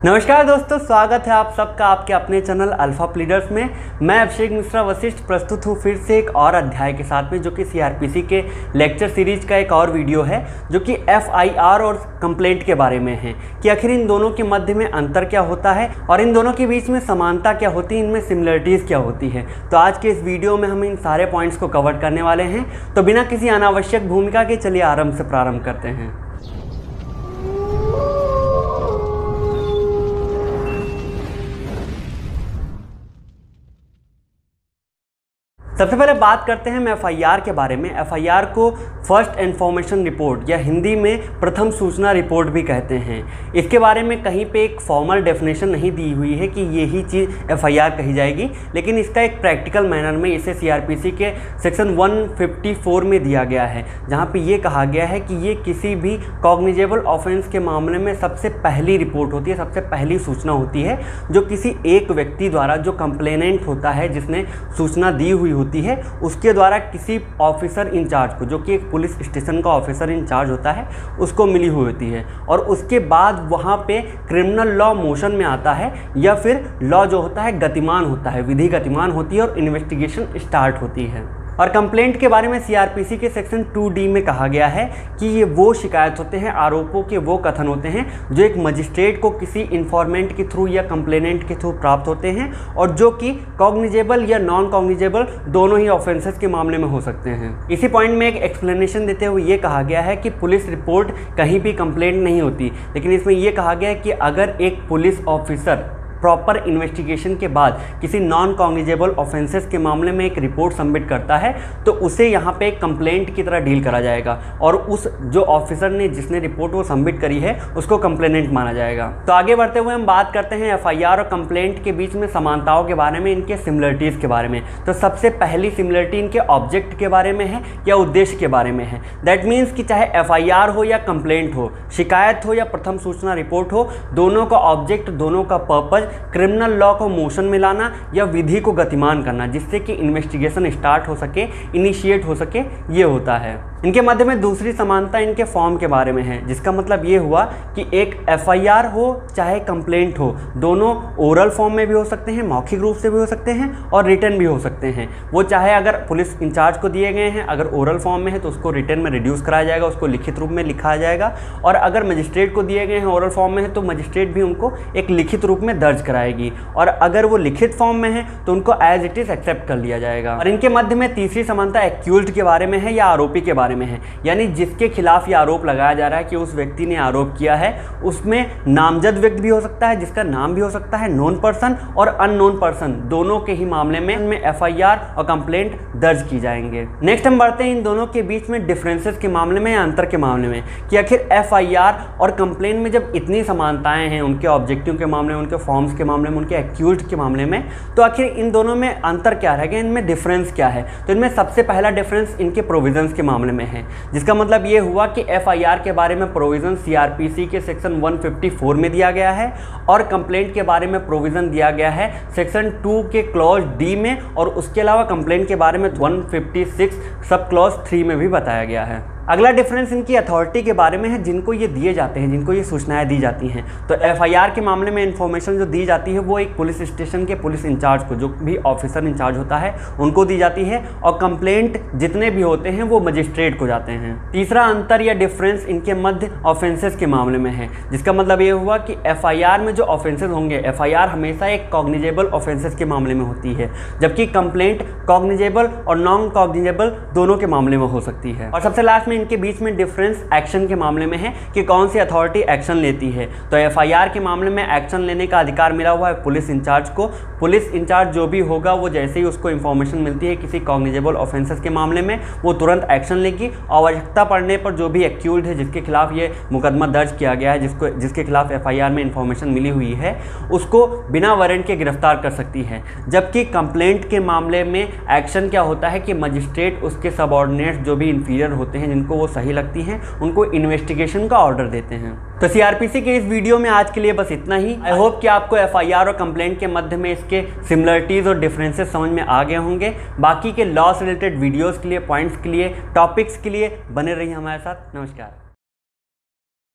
नमस्कार दोस्तों, स्वागत है आप सबका आपके अपने चैनल अल्फा प्लीडर्स में। मैं अभिषेक मिश्रा वशिष्ठ प्रस्तुत हूँ फिर से एक और अध्याय के साथ में, जो कि सीआरपीसी के लेक्चर सीरीज का एक और वीडियो है, जो कि एफआईआर और कंप्लेंट के बारे में है कि आखिर इन दोनों के मध्य में अंतर क्या होता है और इन दोनों के बीच में समानता क्या होती है, इनमें सिमिलरिटीज़ क्या होती है। तो आज के इस वीडियो में हम इन सारे पॉइंट्स को कवर करने वाले हैं। तो बिना किसी अनावश्यक भूमिका के चलिए आरंभ से प्रारंभ करते हैं। सबसे पहले बात करते हैं हम एफआईआर के बारे में। एफआईआर को फर्स्ट इन्फॉर्मेशन रिपोर्ट या हिंदी में प्रथम सूचना रिपोर्ट भी कहते हैं। इसके बारे में कहीं पे एक फॉर्मल डेफिनेशन नहीं दी हुई है कि यही चीज़ एफआईआर कही जाएगी, लेकिन इसका एक प्रैक्टिकल मैनर में इसे सीआरपीसी के सेक्शन 154 में दिया गया है, जहाँ पे ये कहा गया है कि ये किसी भी कॉग्निजेबल ऑफेंस के मामले में सबसे पहली रिपोर्ट होती है, सबसे पहली सूचना होती है, जो किसी एक व्यक्ति द्वारा, जो कंप्लेनेंट होता है जिसने सूचना दी हुई होती है, उसके द्वारा किसी ऑफिसर इंचार्ज को, जो कि एक पुलिस स्टेशन का ऑफिसर इंचार्ज होता है, उसको मिली हुई होती है। और उसके बाद वहाँ पे क्रिमिनल लॉ मोशन में आता है या फिर लॉ जो होता है गतिमान होता है, विधि गतिमान होती है और इन्वेस्टिगेशन स्टार्ट होती है। और कंप्लेंट के बारे में सीआरपीसी के सेक्शन 2D में कहा गया है कि ये वो शिकायत होते हैं, आरोपों के वो कथन होते हैं जो एक मजिस्ट्रेट को किसी इन्फॉर्मेंट के थ्रू या कंप्लेनेंट के थ्रू प्राप्त होते हैं और जो कि कॉग्निजेबल या नॉन कॉग्निजेबल दोनों ही ऑफेंसेस के मामले में हो सकते हैं। इसी पॉइंट में एक एक्सप्लेनेशन देते हुए ये कहा गया है कि पुलिस रिपोर्ट कहीं भी कंप्लेंट नहीं होती, लेकिन इसमें यह कहा गया है कि अगर एक पुलिस ऑफिसर प्रॉपर इन्वेस्टिगेशन के बाद किसी नॉन कॉग्निजेबल ऑफेंसेस के मामले में एक रिपोर्ट सबमिट करता है, तो उसे यहाँ पे एक कंप्लेंट की तरह डील करा जाएगा और उस जो ऑफिसर ने जिसने रिपोर्ट वो सबमिट करी है उसको कंप्लेनेंट माना जाएगा। तो आगे बढ़ते हुए हम बात करते हैं एफआईआर और कंप्लेंट के बीच में समानताओं के बारे में, इनके सिमिलरिटीज़ के बारे में। तो सबसे पहली सिमिलरिटी इनके ऑब्जेक्ट के बारे में है या उद्देश्य के बारे में है। दैट मीन्स कि चाहे एफआईआर हो या कंप्लेंट हो, शिकायत हो या प्रथम सूचना रिपोर्ट हो, दोनों का ऑब्जेक्ट, दोनों का पर्पज क्रिमिनल लॉ को मोशन में लाना या विधि को गतिमान करना, जिससे कि इन्वेस्टिगेशन स्टार्ट हो सके, इनिशिएट हो सके, ये होता है। इनके मध्य में दूसरी समानता इनके फॉर्म के बारे में है, जिसका मतलब ये हुआ कि एक एफआईआर हो चाहे कंप्लेंट हो, दोनों ओरल फॉर्म में भी हो सकते हैं, मौखिक रूप से भी हो सकते हैं और रिटन भी हो सकते हैं। वो चाहे अगर पुलिस इंचार्ज को दिए गए हैं, अगर ओरल फॉर्म में है तो उसको रिटन में रिड्यूस कराया जाएगा, उसको लिखित रूप में लिखा जाएगा, और अगर मजिस्ट्रेट को दिए गए हैं ओरल फॉर्म में है तो मजिस्ट्रेट भी उनको एक लिखित रूप में दर्ज कराएगी, और अगर वो लिखित फॉर्म में है तो उनको एज इट इज एक्सेप्ट कर लिया जाएगा। और इनके मध्य में तीसरी समानता एक्यूज्ड के बारे में है या आरोपी के बारे में है, यानी जिसके खिलाफ ये आरोप लगाया जा रहा है कि उस व्यक्ति ने आरोप किया है, उसमें नामजद व्यक्ति भी हो सकता है, जिसका नाम भी हो सकता है, नोन पर्सन और अननोन पर्सन, दोनों के ही मामले में उनमें एफआईआर और कंप्लेंट दर्ज की जाएंगे। नेक्स्ट हम बढ़ते हैं इन दोनों के बीच में डिफरेंसेस के मामले में या अंतर के मामले में, कि आखिर एफआईआर और कंप्लेंट में जब इतनी समानताएं हैं, उनके ऑब्जेक्टिव के मामले में, उनके फॉर्म्स के मामले में, उनके एक्यूज्ड के मामले में, तो आखिर इन दोनों में अंतर क्या रहेगा, इनमें डिफरेंस क्या है। तो इनमें सबसे पहला डिफरेंस इनके प्रोविजंस के मामले में है, जिसका मतलब ये हुआ कि एफआईआर के बारे में प्रोविजन सीआरपीसी के सेक्शन 154 में दिया गया है और कंप्लेंट के बारे में प्रोविजन दिया गया है सेक्शन 2 के क्लॉज डी में, और उसके अलावा कंप्लेंट के बारे में 156 सब क्लॉज 3 में भी बताया गया है। अगला डिफरेंस इनकी अथॉरिटी के बारे में है, जिनको ये दिए जाते हैं, जिनको ये सूचनाएं दी जाती हैं। तो एफआईआर के मामले में इन्फॉर्मेशन जो दी जाती है वो एक पुलिस स्टेशन के पुलिस इंचार्ज को, जो भी ऑफिसर इंचार्ज होता है, उनको दी जाती है, और कंप्लेंट जितने भी होते हैं वो मजिस्ट्रेट को जाते हैं। तीसरा अंतर या डिफरेंस इनके मध्य ऑफेंसेस के मामले में है, जिसका मतलब ये हुआ कि एफआईआर में जो ऑफेंसेस होंगे, एफआईआर हमेशा एक कॉग्निजेबल ऑफेंसेस के मामले में होती है, जबकि कंप्लेंट कॉग्निजेबल और नॉन कॉग्निजेबल दोनों के मामले में हो सकती है। और सबसे लास्ट में इनके बीच में डिफरेंस एक्शन के मामले में है कि कौन सी अथॉरिटी एक्शन लेती है। तो एफआईआर के मामले में एक्शन लेने का अधिकार मिला हुआ है पुलिस इंचार्ज को। पुलिस इंचार्ज जो भी होगा, वो जैसे ही उसको इंफॉर्मेशन मिलती है किसी कॉग्निजेबल ऑफेंसेस के मामले में, वो तुरंत एक्शन लेगी, आवश्यकता पड़ने पर जो भी एक्यूज्ड है, जिसके खिलाफ ये मुकदमा दर्ज किया गया है, जिसके खिलाफ एफआईआर में इंफॉर्मेशन मिली हुई है, उसको बिना वारंट के गिरफ्तार कर सकती है। जबकि कंप्लेंट के मामले में एक्शन क्या होता है कि मजिस्ट्रेट उसके सबऑर्डिनेट्स जो भी इंफीरियर होते हैं, जिनको वो सही लगती हैं, उनको इन्वेस्टिगेशन का ऑर्डर देते हैं। तो सीआरपीसी के इस वीडियो में आज के लिए बस इतना ही। आई होप कि आपको एफआईआर और कंप्लेंट के मध्य में इसके सिमिलरिटीज़ और डिफरेंसेस समझ में आ गए होंगे। बाकी के लॉ से रिलेटेड वीडियोज़ के लिए, पॉइंट्स के लिए, टॉपिक्स के लिए बने रहिए हमारे साथ। नमस्कार।